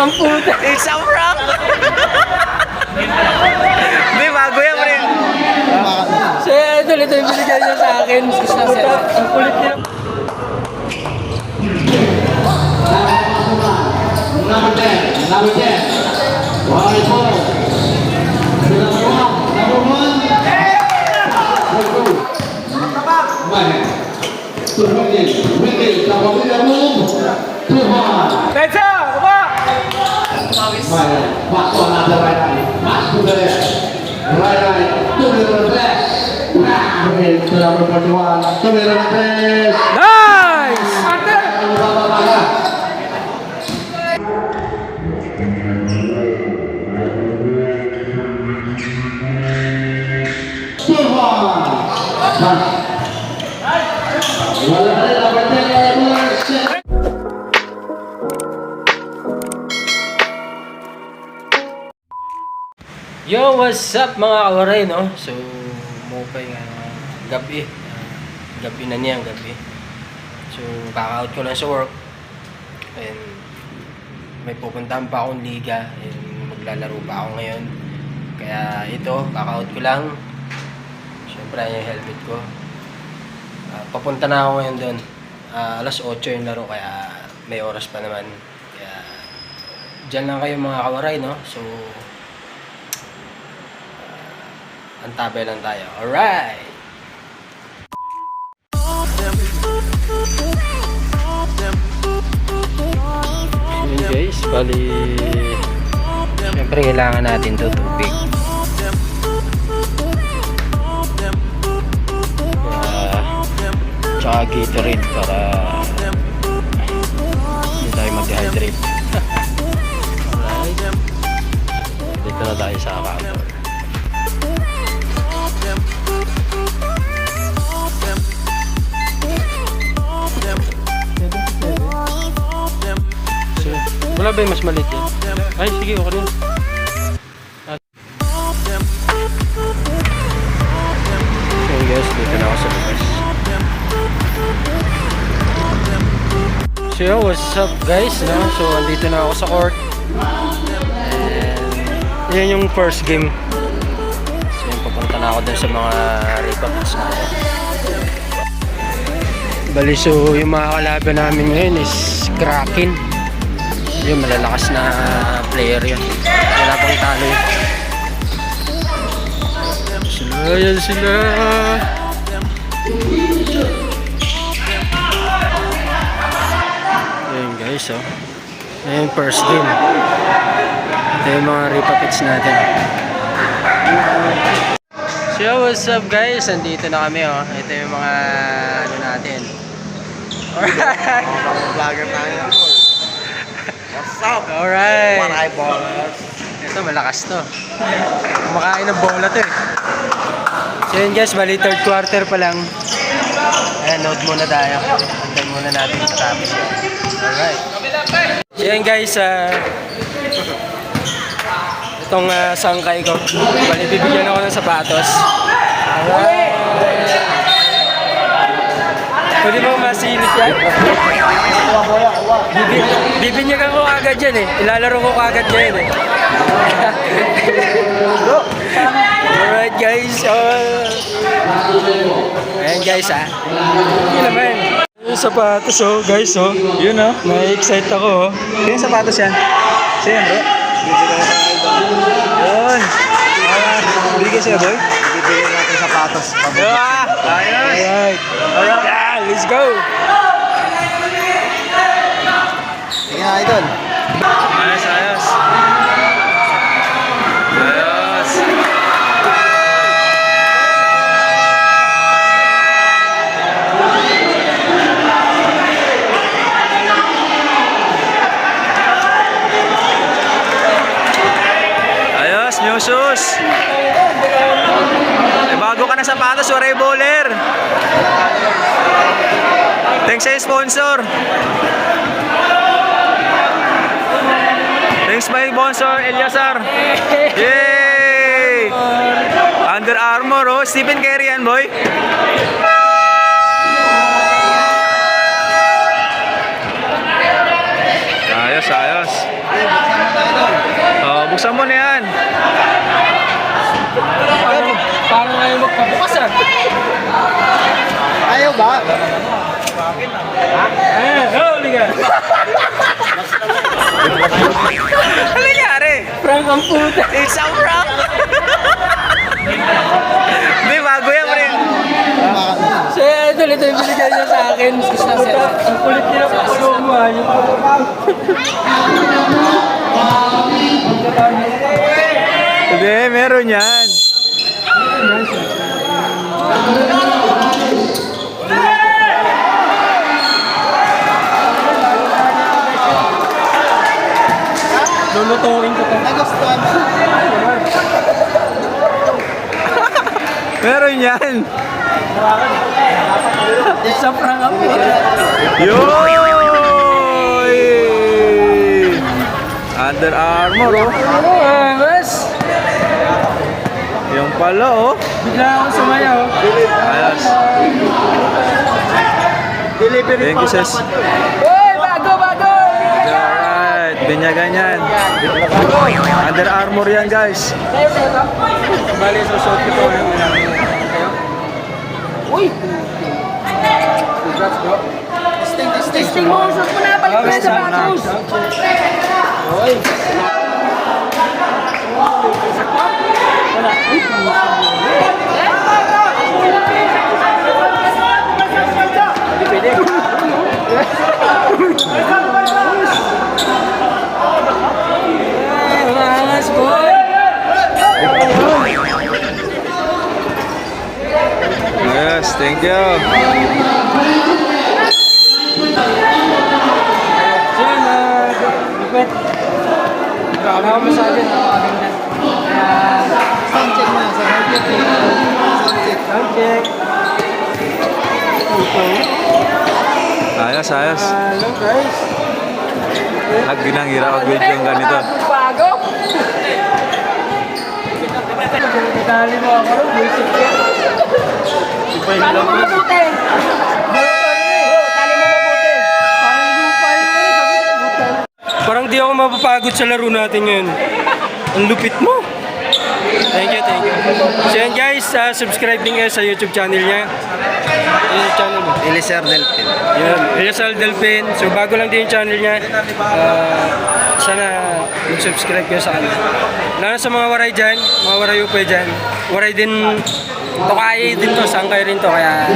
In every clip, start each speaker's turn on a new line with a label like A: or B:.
A: Ang puta.
B: It's a prank! Hindi, bago yan, pre.
A: So, ito yung binigay niya sa akin. Ang kulit niya.
C: Number 10. Number 10. Wide ball. Number 1. Windel. Number 2 move.
A: Tensa! Baba!
C: Back on the right eye. Match to the left. Right eye. To the left. To number 41. To the left.
A: Nice! Yo, what's up mga kawaray, no? So, mupay nga gabi. Gabi na niya, gabi. So, kaka-out ko lang sa work. And may pupuntahan pa akong liga. And maglalaro pa ako ngayon. Kaya ito, kaka-out ko lang. Siyempre, yung helmet ko. Papunta na ako ngayon doon. Alas 8 yung laro, kaya may oras pa naman. Kaya, dyan lang kayo mga kawaray, no? So, antabay lang tayo. Alright! Yun guys, bali siyempre kailangan natin ito tubig. Tsaka Gatorade para hindi tayo mag-dehydrate. Alright, dito na tayo sa counter. Wala ba yung mas maliit yan? Ay, sige, okay rin. So guys, dito na ako sa labas. So yo, what's up guys? No? So, andito na ako sa court. And yan yung first game. So yung papunta na ako dun sa mga Republics na ako. Bali, so yung mga kalaban namin ngayon is Kraken. Yung malalakas na player yun. Wala pang talo yun. Yan sila. Ayan guys, oh. Ayan yung first game. Ito yung mga Republics natin. So what's up guys? Andito na kami, oh. Ito yung mga ano natin. Alright.
B: Vlogger tayo. What's up?
A: Alright.
B: One eyeballers.
A: Ito, malakas to. Kumakain ng bola to eh. So yun guys, bali third quarter pa lang. Ayan, load muna tayo. Andan muna natin matapos yun. Alright. So yun guys, itong sangkay ko. Bali, bibigyan ako ng sapatos. Alright. Pwede mo masilip yan? Bibinyagan ko agad yan eh. Ilalaro ko agad yan eh. Alright guys. Ayan guys Yun naman. Yung sapatos guys Yun na-excite ako Yung sapatos yan? Sa'yo bro? Yun. Bigay sa'yo boy?
B: Bibigyan natin sapatos.
A: Alright. Alright. Let's go.
B: Sige na, idol.
A: Ayos. Ayos. Ayos, new shoes. Bago ka na sapatos, waray bowler. Thanks sa sponsor. Thanks my sponsor, Eliasar. Yay! Under Armour, Stephen Curry yan, boy. Ayos.
B: buksan mo na yan.
A: Parang ayaw magpabukas ah.
B: Ayaw ba?
A: Huli ka.
B: Ano nangyari?
A: Prank ang puta.
B: Isang prank! Hindi, bago yan, pre.
A: So, ito yung binigay niya sa akin. Ang kulit nila pa kumuha niyo.
B: Hindi, meron yan.
A: Lulutuin ko to.
B: Nagustuhan. Meron yan.
A: It's a prank ang puta.
B: Yoy! Under Armour, oh.
A: Mas.
B: Yung pala, oh.
A: Bigla akong sumayaw.
B: Ayos. Thank you, sis.
A: Uy, bago!
B: Alright, ganyan. Under Armour yan, guys.
A: Bali, susot ko to yung Uy! Congrats, bro. Testing mo. Susot mo na. Balik mo na sa bathhouse. Uy. Pwede. Angas, boy.
B: Yes, thank you.
A: Lupit. Grabe ako sa akin.
B: Sound check na, sound check.
A: Sound check.
B: Ayos.
A: Hello guys.
B: Ginanghira ang video yung ganito.
A: Bago. Dali mo ako, buisit ka. Tali mo mabuti. Tali mo mabuti. Parang di ako mapapagod sa laro natin ngayon. Ang lupit mo. Thank you. So yan guys, subscribe din kayo sa YouTube channel niya. Yung channel mo.
B: Elisir Delpin.
A: Yun, Rizal Delpin. So bago lang din yung channel niya. Sana mag-subscribe kayo sa kanya. Lalo sa mga waray dyan, mga waray upay dyan. Waray din, Tokay din to, sangkay rin to. Kaya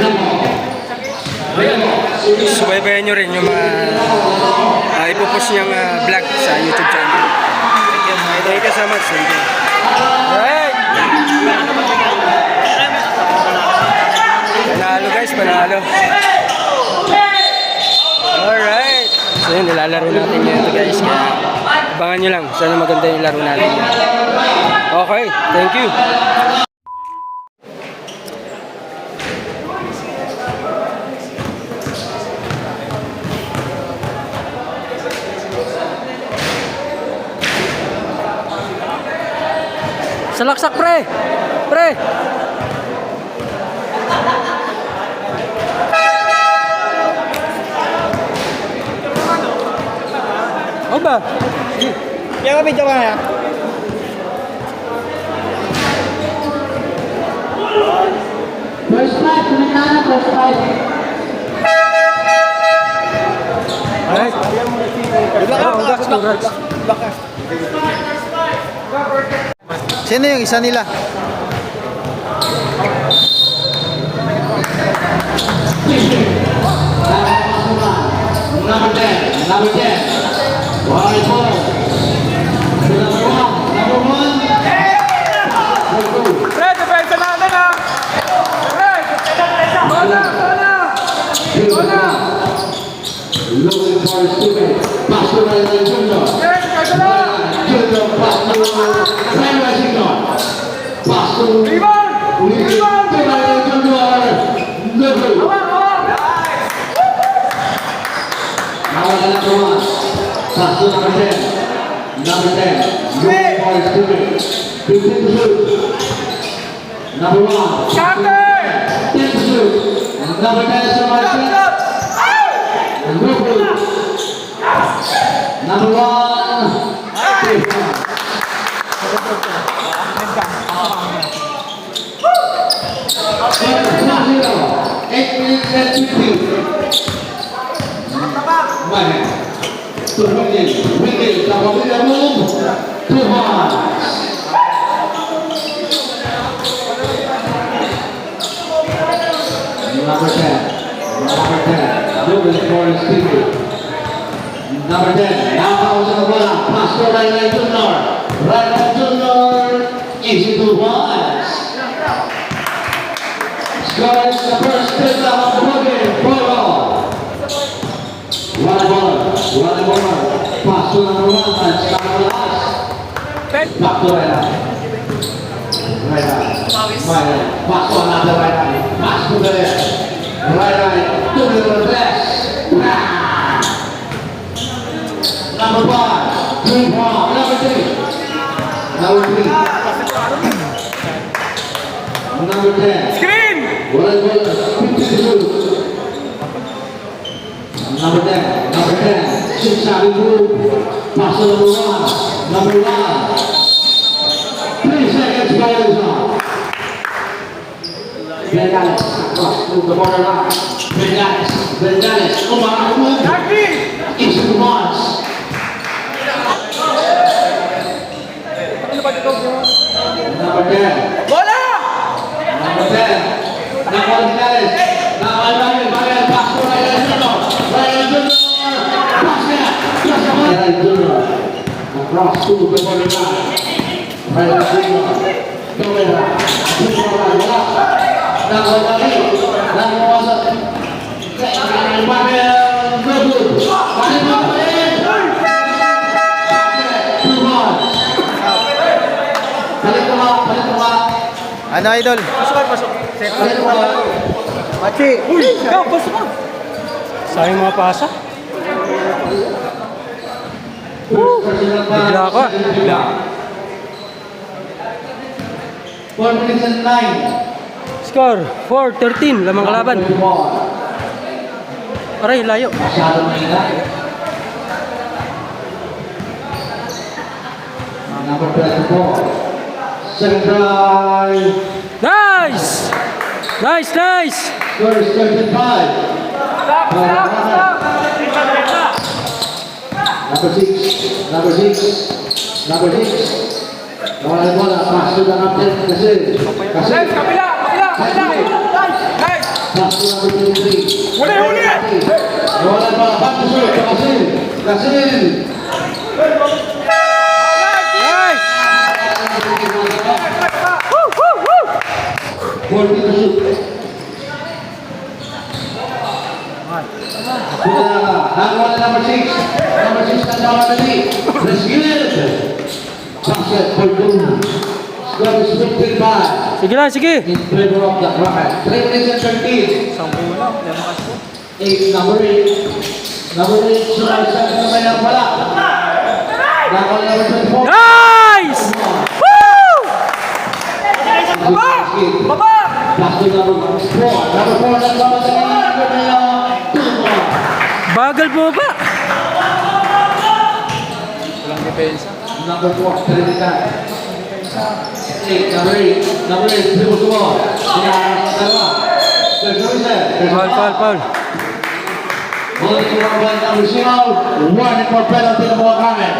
A: subaybayan nyo rin yung mga ipopost niyang vlog sa YouTube channel. Thank you so much. Thank you. Alright! Panalo guys, panalo. Alright. So yun, nilalaro natin yun guys. Kaya abangan nyo lang. Sana maganda yung laro natin. Okay, thank you. Salaksak pre! Pre! O ba?
B: Kaya ka video ka na.
C: First fight, Dominicana, first fight.
A: Alright. Congrats.
B: Sino yung isa nila?
C: Number 10. Wide ball. Number one.
A: Pre, depensa natin ha! Pre! Bola!
C: Looking for his teammate. Pass to Ryan Junior. Junior pass to Ryan Junior. Pass to Ryan Junior. Number one. Pass to number 10. Number 10. Looking for his teammate. 15 to shoot. Number one. 10 to shoot. Number 10 is number 10. Number one. 1-0. 8 minutes and 50. Maher. To Wigil. Kapabila move. 2 points. Number 10. Double for Stevie. Number 10. Now comes the bola. Pass to right Junior. Right Junior. Easy 2 points. Scores the first touchdown of the ball. Ball. One ball. Pass to number 1. That's number last. Back to right. Pass to another right. Pass to the left. Right. To the left. Number 5. 3 points. Number 3. Number 10. Screen. One ball. 52. Number 10. 6 pass to number 1. Number 1. 3 seconds goes on. Bengales across to the borderline. Bengales. Easy commands. Number 10.
B: Bola!
C: Number 10. Number Bengales. Bengales. Pass to Ryan Junior. Across to the borderline. Ryan Junior. Tomera.
B: Ano, idol? Pasok. Machi. Uy, ikaw, pasok ka. Sayang mga pasa. Bigla ka.
C: 4 minutes and 9.
A: Score 4-13, lamang kalaban. Aray, layo.
C: Masyadong mahina. Number 24. Second drive.
A: Nice! Nice!
C: Score is 35. Number 6. Nawala yung bola. Pass to the captain. Kasi.
B: Kapila!
C: Pass to number 23.
B: Huli!
C: Nawala yung bola. Back to shoot. Kasi.
A: Nice!
C: 40 to shoot. Nawala number 6. Number 6 na nawala na ni. Rescued. Basket for June. Score is 55.
A: Sige lang, sige.
C: In favor of the Rocket. 3 minutes and 13. 8, number 8. Number 8, sumasabi na may ang wala. Nakal number 24.
A: Nice! Woo!
C: Baba! Back to number 4. Number 4 na naman sa number 2.
A: Bagal mo ba?
B: Walang depensa.
C: Number 4, Trinidad. 8, number 8. Number 8, dribble to ball. Dalawa.
A: Foul.
C: Ball to number 1, number 0. Warning for penalty ng mga kamen.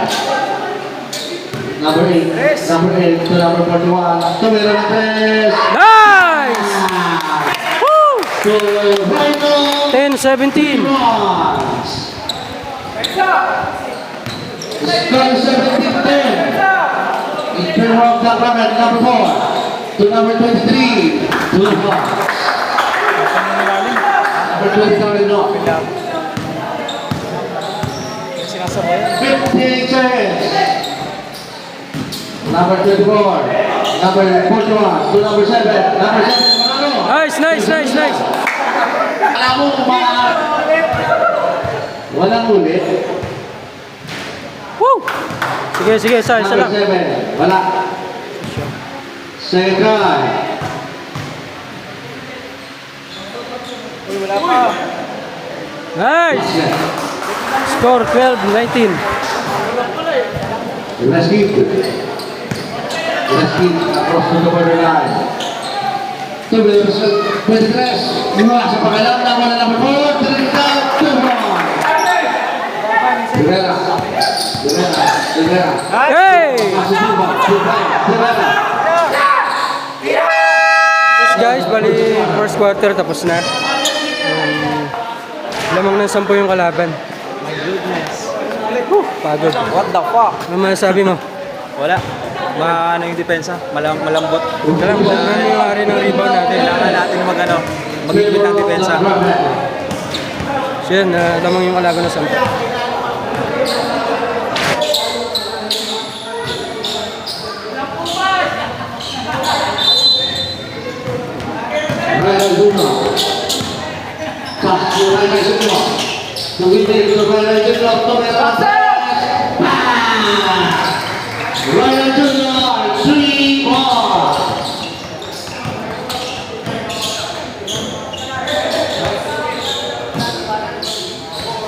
C: Number 8 to number 41. Tumira na 3.
A: Nice! Woo!
C: To Rhino.
A: 10-17.
C: Score 17-10. In favor of the Rocket, number 4 to number 23. To the Fox. Number 23, no. 15 seconds. Number 24. Number 41 to number 7. Number 7, Manalo.
A: Nice.
C: Alam mo kung walang ulit.
A: Woo! Sige, isa
C: Number
A: lang.
C: 7, wala. Second try.
A: Nice! Score 12-19.
C: Rescue across the borderline. 23, mula sa pagkalam na wala na po, 32. Rivera.
B: Hey! Guys, bali first quarter tapos na. Lamang ng 10 yung kalaban.
D: My goodness.
B: Pagod.
D: What the fuck?
B: Ano masasabi mo?
D: Wala. Ano yung depensa? Malambot.
B: Alam ko, ano yung ari ng rebound natin?
D: Kailangan natin mag-igwit ng depensa.
B: So yan, lamang yung kalaban ng 10.
C: Ryan Junior. Pasok Ryan Junior. Tuwid ke Ryan Junior. Ryan Junior, 3 ball.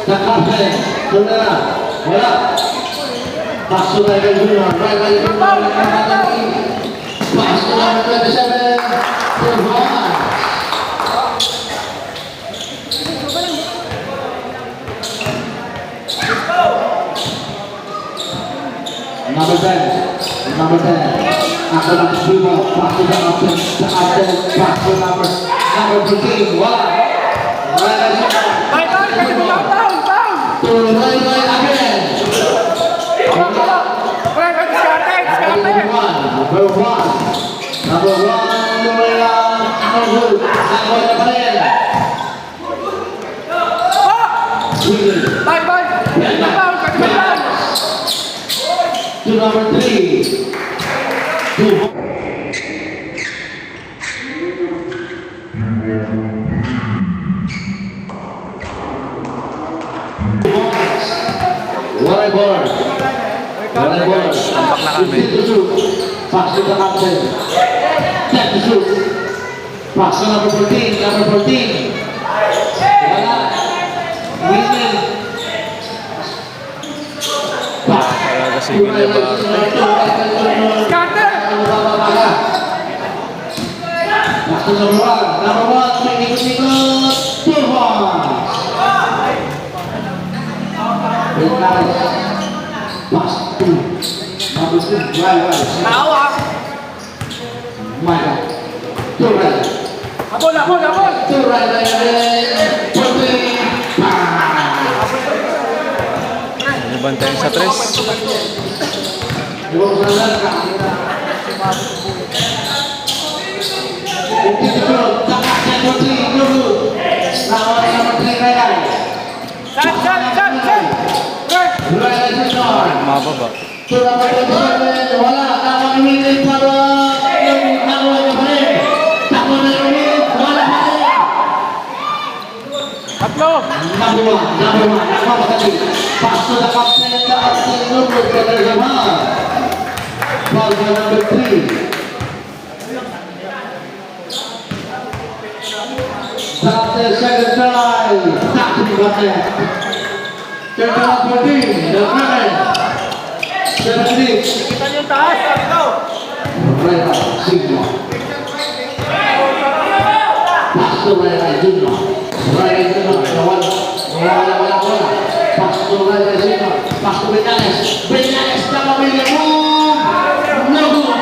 C: Takapin, saudara, bola. Pasok Ryan Junior. Ryan Junior. Pasok Ryan 27. Tuhan. Number 10. Akan terima pasal kapten pasal number 14. Wala. Turun lagi again. Number one, to number 3. Volleyball.
D: Tampak na kami.
C: Pasok na kapten. Set to shoot. Pasok number 14. Wala. Winning.
D: Talaga si William
C: Scatter! Pasok number 1. Ikot-ikot. 2 points. Pass 2. Number 2. Right. Maya. 2 right. Abol. 2 right.
D: Bantayan sa 3. Mababa.
C: Wala. Tamang minit para yung nakuha niya pa rin. Tamang minit. Wala pa rin. Number one. Napapagati. Pasok na kapten number 7. Foul by number 3. Stop the second try. Tackling kapten. Turn out 14. The second. 76.
A: Kita yung taas, ito.
C: Raya Sigma. Pasok Raya Sigma. Wala. Pasok Raya Sigma. Pasok Benales na pamilya mo. No good.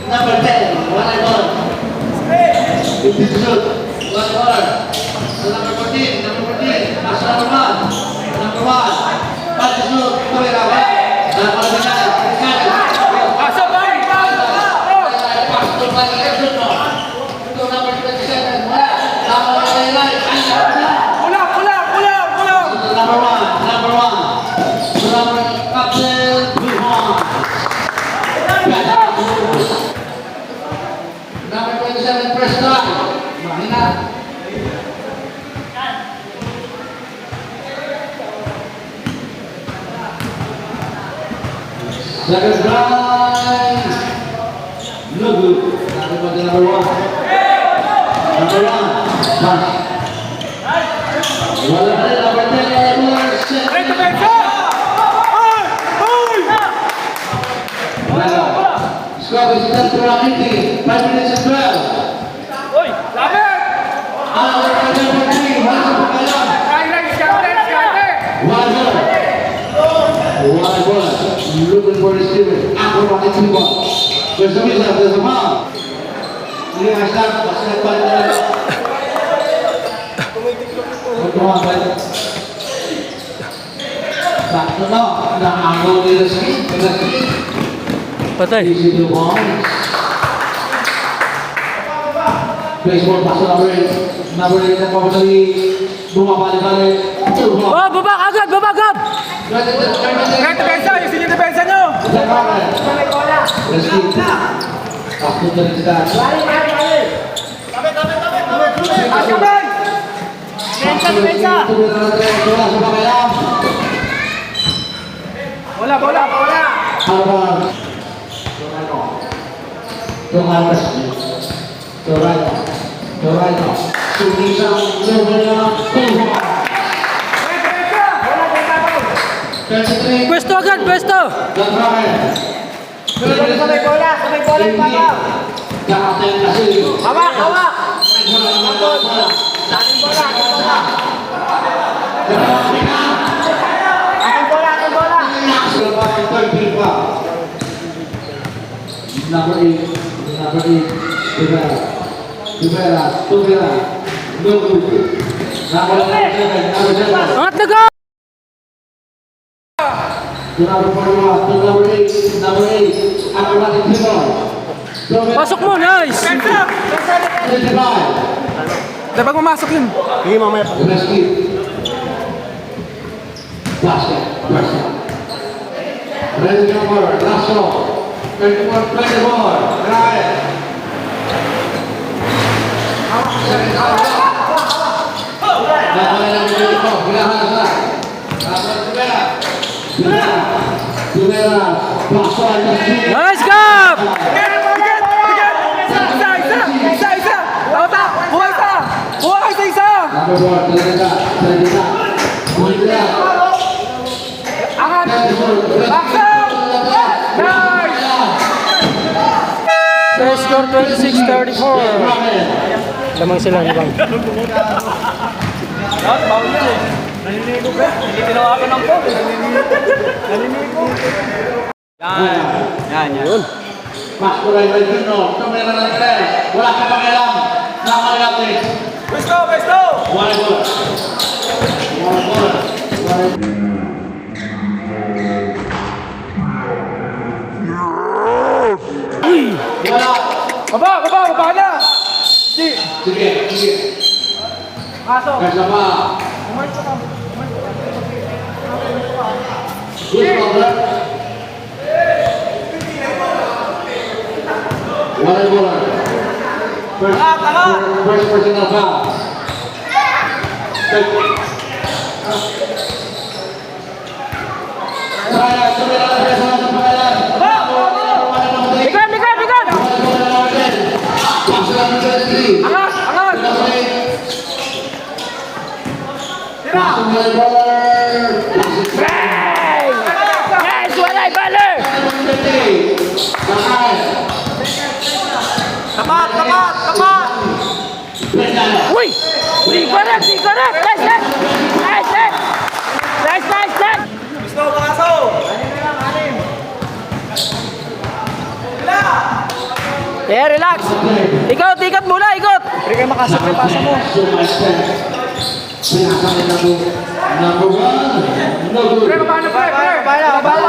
C: Number 10, volleyball. 50 to shoot. Volleyball. So number 14. Pasok number 1. Number 1. Pass to shoot. Tuwira. Number 9.
A: Pasok, balik!
C: Pass to Raya Sigma. To number 27. Number 9.
A: Pulang!
C: Number 1. So number captain. Number 27, first try. Mahina. Second try. No good. Number 1. Pass. Wala na rin, number 10, Edward Set. Score is set to Ramiti, 5 minutes and 12. Number 3, Hansa Pagkayan. One ball. Looking for the receiver. Acrobatic rebound. There's a miss, there's a foul. Ini Hassan, basket balik na. Magtuwa ba? Sakto na, nakagaw ni Rizky.
B: Patay.
C: Easy to bounce. Baseball pass to number 8. Number 8 na pamatali. Bumabalik-balik.
B: Oh, baba agad, baba agad.
D: Depensa, yung sili depensa nyo!
C: Rizky. Pasok na rin sila.
D: Bola!
B: Pwesto agad, pwesto.
C: Sabay bola yung papa. Hawak! Ating bola! Number 8, Rivera, no good. Number 7,
B: Angat na go.
C: number 41, number 8, acrobatic rebound.
B: Pasok mo, nice.
C: 25,
D: Dapat pumasok yun.
C: Rizky. Basket. Ready number, Lasso. 24, Ryan.
B: Nice gap.
D: Isa! Tawata! Buhay sa isa! Angat! Baksaw! Nice!
B: First score 26-34. Lamang sila ni Bang.
D: Bawal yun eh. Naninigo ka? Hindi tinawakan ng phone. Naninigo. Yan.
B: Yun.
C: Maskulay by Juno, tumira ng tres. Wala ka pakialam. Nakalapit.
D: Besto!
C: One goal. Wala.
D: Baba na!
C: Sige.
D: Pasok!
C: Kasama. Good cover. One goal. First personal foul. Saya tumira ng tres sa pangalan.
B: Likat.
D: Angat!
B: Nice, walay baler.
D: Tapat!
B: Uy, correct. Nice.
D: Besto, pakaso!
B: Yeah, relax. Ikot mula.
D: Hindi kayo makasok yung pasa mo.
C: Number 1. No good.
D: Paano?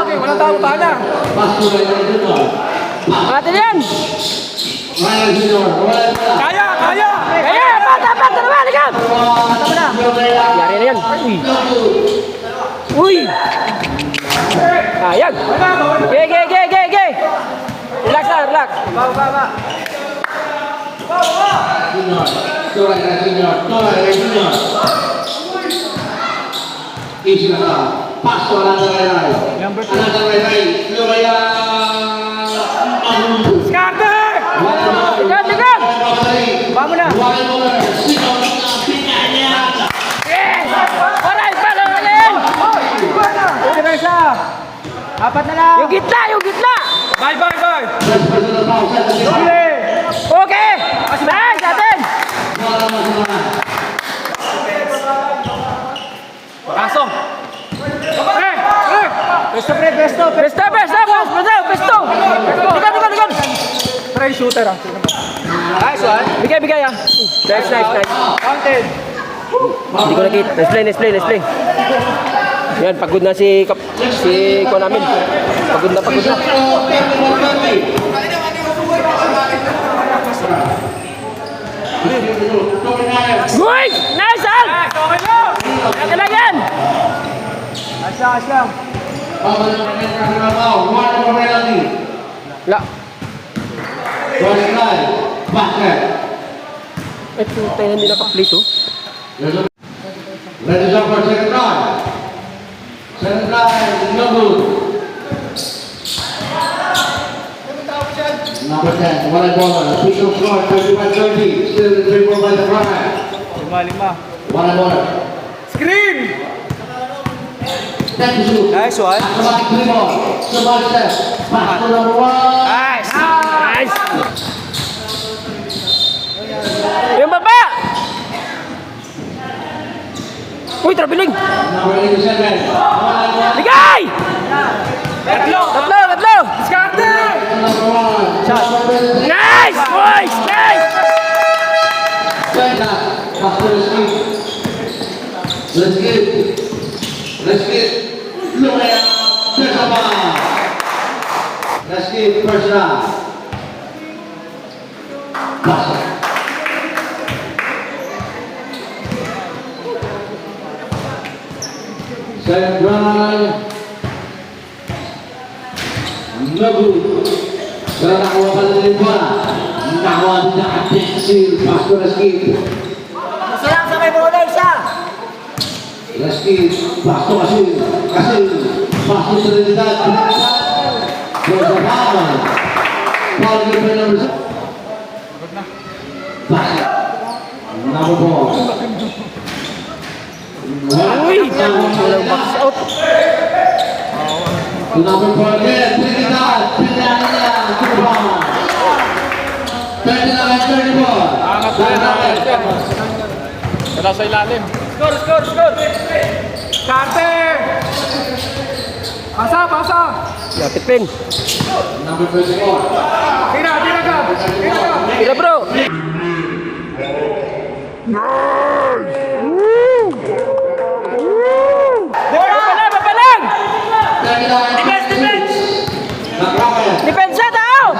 D: Walang tao, paano?
C: Maskulay by Juno.
B: Atin yan.
C: Ryan Junior. Wala na.
D: Kaya!
B: Kaya, pat naman, likat. Yari na yan. Uy. Ayan. Ge. Relax.
D: Baba!
C: Junior. Torre Junior. Easy na ka. Paso Another Ray.
D: Scatter!
B: Likat.
D: Vamos na!
C: One more. Sino na pinanya.
B: Yes. Apat na lang. Yung gitna, yung gitna.
D: Bye, bye, bye!
C: First personal foul, second team.
B: Okay. Nice, atin.
C: Bola masuk bola.
D: Kaso!
B: Pesto, pre, pesto. Pesto, pesto, pesto, pesto. Tukad.
D: Try shooter ah.
B: Nice one. Bigay ah. Nice.
D: Counted!
B: Hindi ko nakita. Nice play. Yan, pagod na si ko namin. Pagod na. Uy! Nice, Al!
D: Okay lang!
B: Kaya lang yan!
D: Asya.
C: Personal foul, one more penalty.
B: La.
C: First line, basket.
B: Ay, puta na hindi naka-play to.
C: Ladies and for second line. Second line, no good. Number 10, one baller. People score 25-30. Still the 3-4 by the front.
D: 5.
C: One baller.
D: Screen!
C: 10 to shoot.
D: Nice one.
C: Automatic 3 ball. Somebody step. Pass to number 1.
D: Nice!
B: Yung baba! Uy, trabiling!
C: Number 87. One baller.
B: Bigay!
D: Tatlo!
B: Tatlo!
D: Diskarte!
C: Number 1. Number 23.
B: Nice! Boys! Nice!
C: China. Pass to the skip. Let's get. Lumaya. There's a ball. Let's get first round. Pass. Second drive. No good. Sekarang nakuha pa rin bola. Nakuha din ang attention. Pass to the skip.
B: Masayang sa may bola isa!
C: Reski, pasto kasih, pasto Trinidad. Bersamaan. Ball given by number 6. Basket. Number 4.
B: Uy! Walang box out.
C: To number 4 again, Trinidad. Pinangannya, Tuban. 39-34.
D: Angat na yan. Wala sa ilalim. Score! Karte! Pasa!
B: Lapit pin.
C: Number 24.
D: Tira ka!
B: Tira bro! Papalang!
C: 39-36. Nakrakan.
B: Depensa tao!
C: 3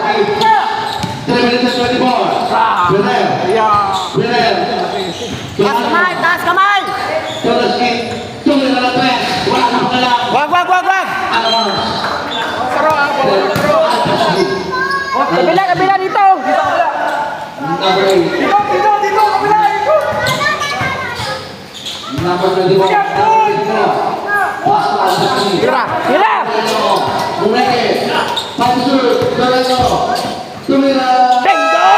C: minutes and 24. Winner.
B: Taas kamay!
C: Toloski. Tuloy na lang tres. Wala na pala.
B: Wag!
C: Ano mo?
B: Kabila dito!
C: Number 8.
D: Dito! Kabila!
C: Number 21.
B: Tira!
C: Bumeke. Pansur. Doreno. Tumira.
B: Bingo!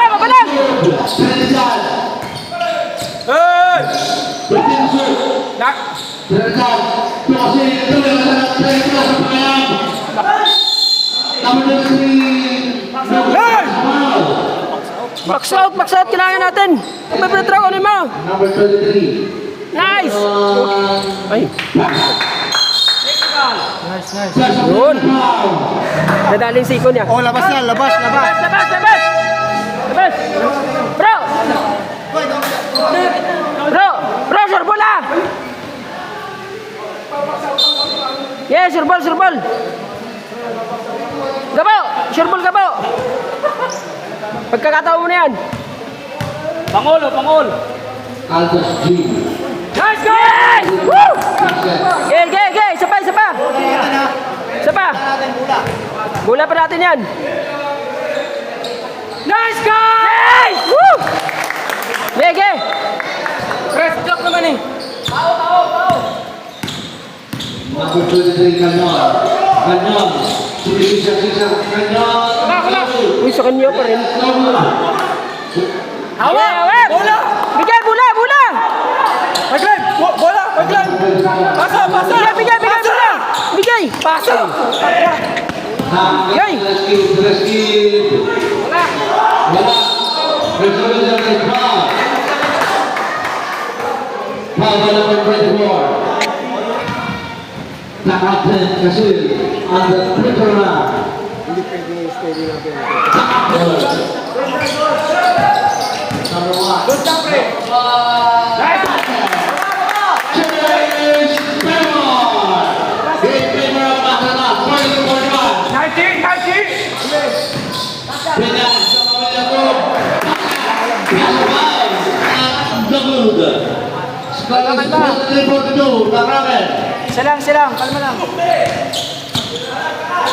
B: Papalang!
C: Trinidad.
D: Hey!
C: Bertinsur.
D: Nak!
C: Trinidad. Tuloy na lang tres. Sa pangayam. Number 23.
B: Box out! Kailangan natin! Pagpapatraw ko ni mo!
C: Number 23.
B: Nice! Ay,
C: Nice.
B: Yun. nadaling siko niya.
D: Oh, labas!
B: Labas! Bro, surbol ah! Yes, surbol! Gabo! Surbol gabo! Pagkakataon mo na yan.
D: Pangol!
C: Altos G.
B: Nice guys! Woo! Okay. Isa pa. Bola pa natin yan. Nice guys! Woo! Okay. Press block naman eh.
C: Number 23, Kanyon. Sumisisa, Kanyon.
B: sa kanya pa rin.
D: Hawak!
B: Hawak!
D: Bola!
B: Bigay, bola, bola!
D: Paglan! Bola! Paglan! Pasa! Pasa!
B: Bigay, bola! Bigay!
D: Pasa!
B: Yay!
C: Wala. Resolution is foul. Foul by number 24. The captain, Kasil, on the quicker round. Number 1.
D: Good job, pre! Nice!
C: Chase Pemor. In favor of Macarena, 40-41.
D: 19! 19!
C: Pinang sa pamilya ko. Kasabay ang Dagud. Score is 43-42. Nakramen.
D: Silang! Kalma lang!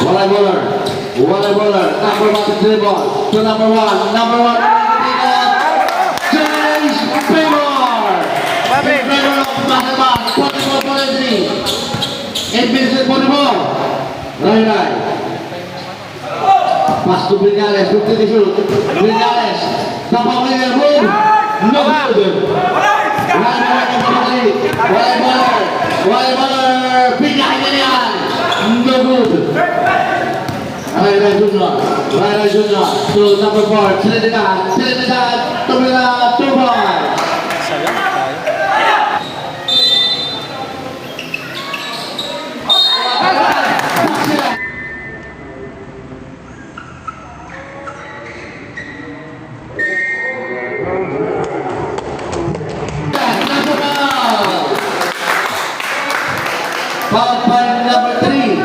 C: Volleyball. Number 1 to dribble. To number 1. Number 1. James Pemor. In favor of Macarena, 44-43. In Vincent 44. Right. Pass to Brigales, 50 to shoot. Brigales, top of the move. No good. Volleyball, pindahin niya yan. No good. Rayra Junior. To number 4, Trinidad, Tumila, 2 points. Foul by number 3.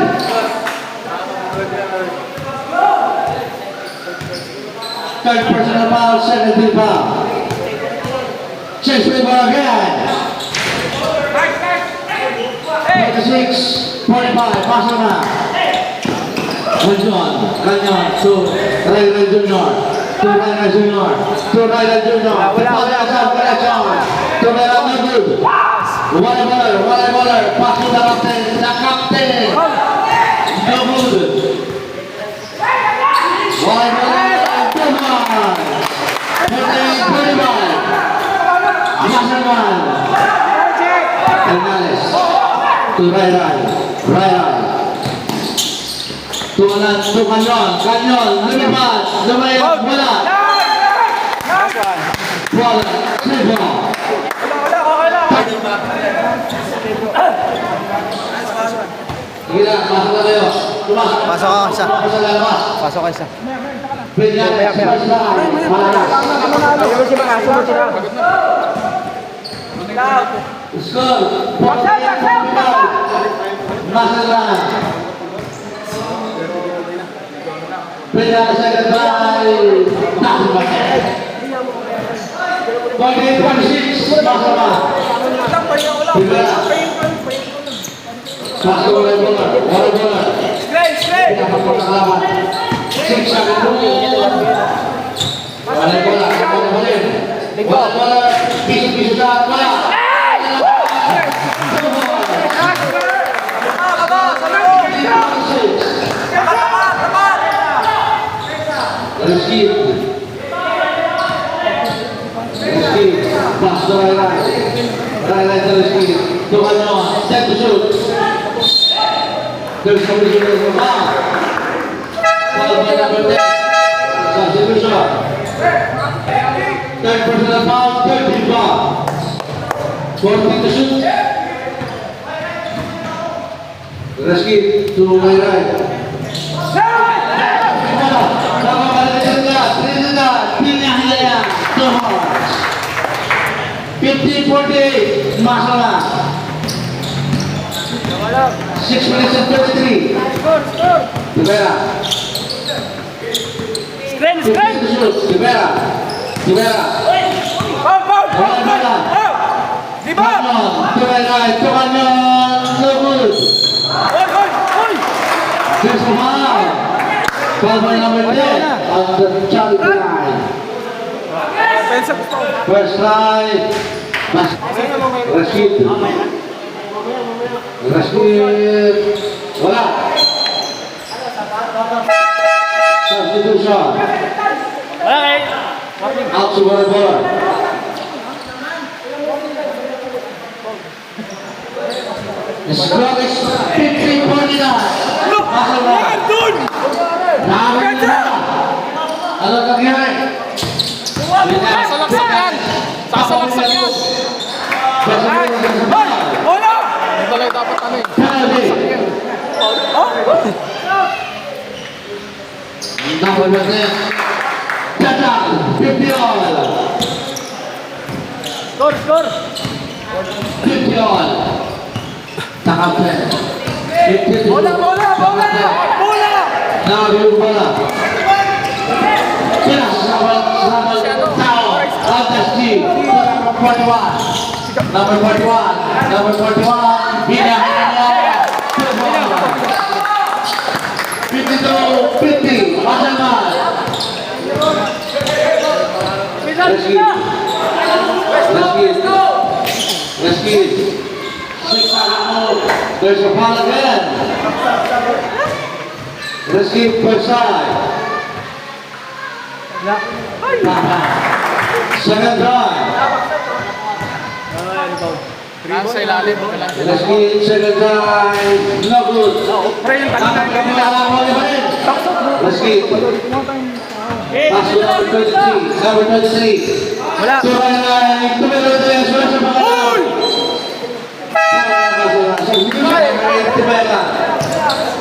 C: Third personal foul, second team foul. Chase Weaver again. 46, 45, Pasana. Ganyan, to Rayra Junior. To Rayra Junior. To Rayra Junior. To Rayra Magud. Volleyball, pass to the captain. No good. Volleyball, Tuman. 25. Masaman. Hernandez. To Rayra. To Canyon. Lumipat. Lumayas. Wala. Bola. Triple. Gila, masuk na kayo. Tumasok.
B: Pasok ako isa.
C: Pasok na labas.
B: Pasok ka isa.
C: Brigales, first line. Malakas.
B: Ayaw si mga aso mo sila.
C: Score. 48-45. Masuk line. Brigales second by Nasir Basel. 48-46. Masuk line. Masuk volleyball. Dapat pengalaman. 6 second rule. Volleyball. Pisu-pisu saat bola. Rizky. Pas ke Rayra ke Rizky. Tuhannya, set to shoot. Terus kemudian berkembang. Foul by number 10. Saksi Musa. Third personal foul, 13 foul. 40 to shoot. Rizky to my right. Trinidad, pinahaya, 2 horns. 50-48, masalah. 6 minutes and 33. Rivera.
D: Screen!
C: Rivera. Bola.
D: Diba?
C: To my right, to Canyon, no good. Here's the foul. Foul by number 10 on the Charlie line. First line. Rashid. Wala. Substitution.
D: Okay.
C: Out to volleyball. The score is 15-49. Ano nangyari?
D: Sasalaksak yan. Sasalaksak yan. Bola! Ito lang dapat ano eh.
C: Number 10. Jajal, 50 all.
D: Score.
C: 50 all. Takapin. 50
D: Bola!
C: Now yung bola. Kaya sama tao. Atas team. Number 41. Number 41. Bina. 52-50. Masaman. Let's get. 6-0. There's a foul again. Let's keep first side. Second drive.
D: Nasa ilalim.
C: Let's keep second drive. No good. Let's keep. Pass to number 23. Number 23.
B: Wala.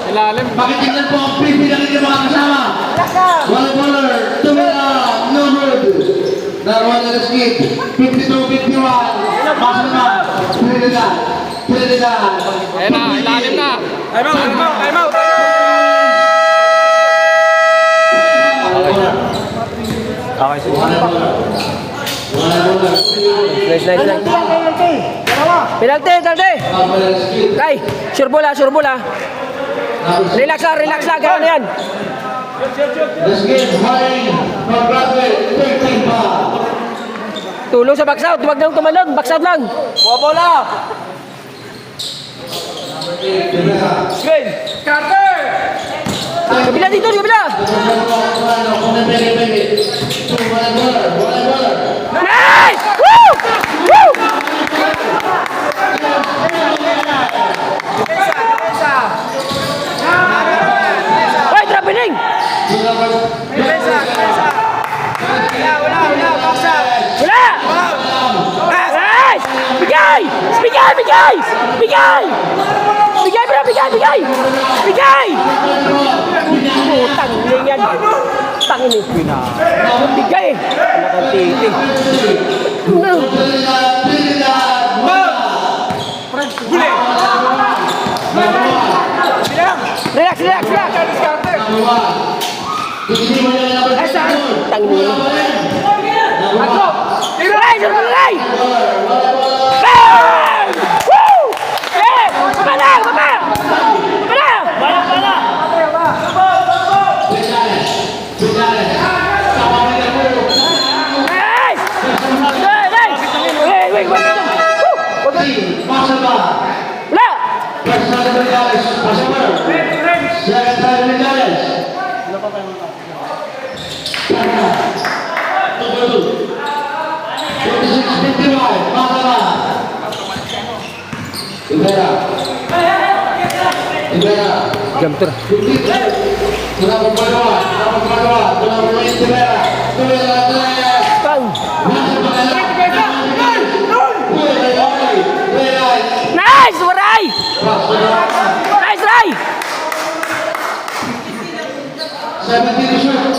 D: Ilalim.
C: Pakitignan po ang pipilangin ng mga kasama. Volleyballer, tumira, no good. Naroon na skip. 52-51. Pass naman. Trinidad.
D: Ayan na, ilalim na. Time out.
B: Okay, sige.
C: Volleyballer.
B: Nice. Penalty.
C: Volleyballer skip.
B: Kay, sure bola. Relax lang, gano'n yan.
C: Let's get high. Congratulate. 13 pa.
B: Tulong sa box out, huwag nang tumalon, box out lang.
D: Bola! Carter!
B: Kabila dito, kabila. Nice! Woo! Hoy, trapeling! Wala! Nice! Bigay! Bigay! Putang ina yan. Tangin eh. Bigay eh. Nakantiti. Relax. Tangin ina. Surbulay! Bang! Woo! Eh! Baba! Nice! Wait. Woo! Wala! Jumper. Bang! Nice, Ray! Nice, Ray!
C: 17 to shoot.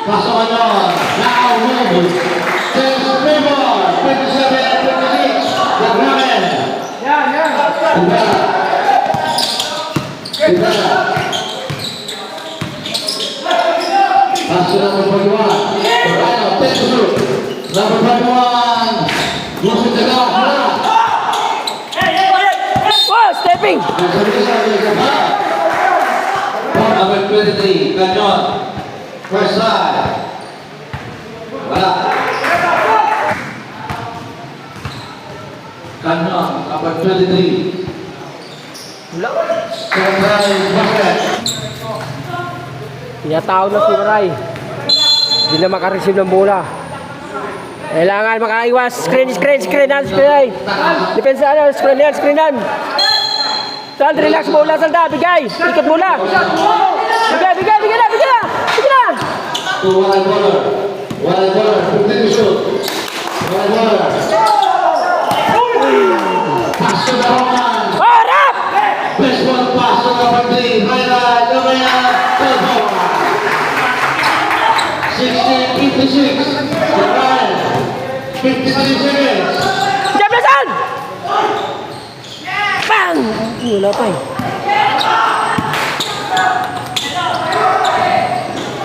C: Pasok on. Now move. There's a favor. 27-26. The Ramen. Ibarra. Pasok number 41. Torano, 10 to shoot. Number 41. Musuh tegak.
B: Oh, stepping!
C: Number 23, Canyon. First side. Wala. Canyon, number 23.
B: Wala.
C: Second side, basket.
B: Tinatawag na si Waray. Hindi na makareceive ng bola. Kailangan makaiwas. Screenan. Depensa, screenan. Sal, relax bola, Salda. Bigay. Ikot bola. Bigay na.
C: Waray Baller, 15 to shoot. Waray Baller. Pass to the Roman.
B: Harap!
C: Baseball pass to number 3. Rayla Lumaya. 16-56. Ryan. 53 seconds.
B: Diyan na, Sal! Bang! Wala pa eh.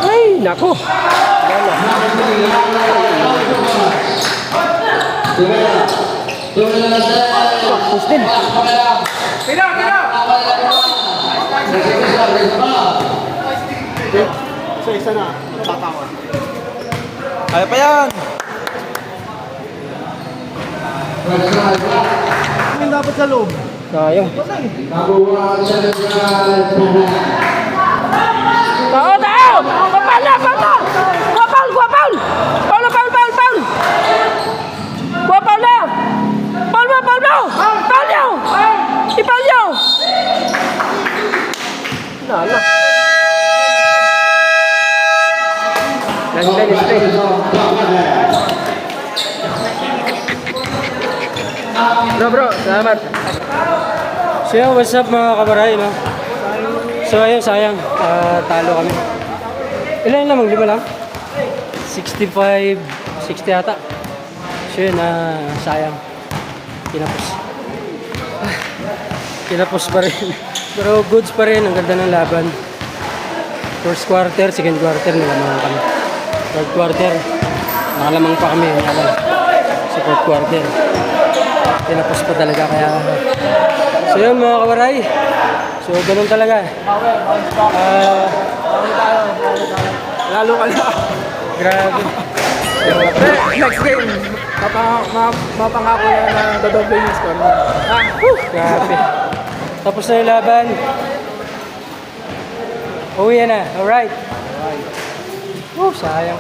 B: Ay, nako. Wala. Pustin.
D: Kaya pa yan! Yung dapat sa loob.
B: Sayang.
C: Number 1, Senegal.
B: Tao! Papal na! Guapaul! Paul na! Paul nyo! Ipaul nyo! Lala. Display. Bro, salamat.
A: So yun, what's up mga kabaray, no? So ayun, sayang. Talo kami. Ilan lang, 5 lang? 65, 60 ata. So yun, sayang. Kinapos pa rin. Pero goods pa rin, ang ganda ng laban. First quarter, second quarter, nilamang kami. Third quarter, nakalamang pa kami. Sa fourth quarter. Tinapos pa talaga kaya. So yun mga kawaray. So ganun talaga.
D: Lalo ka na.
A: Grabe.
D: Next game, mapangako na dodoble yung score.
A: Grabe. Tapos na yung laban. Uwi na. Alright. Sayang.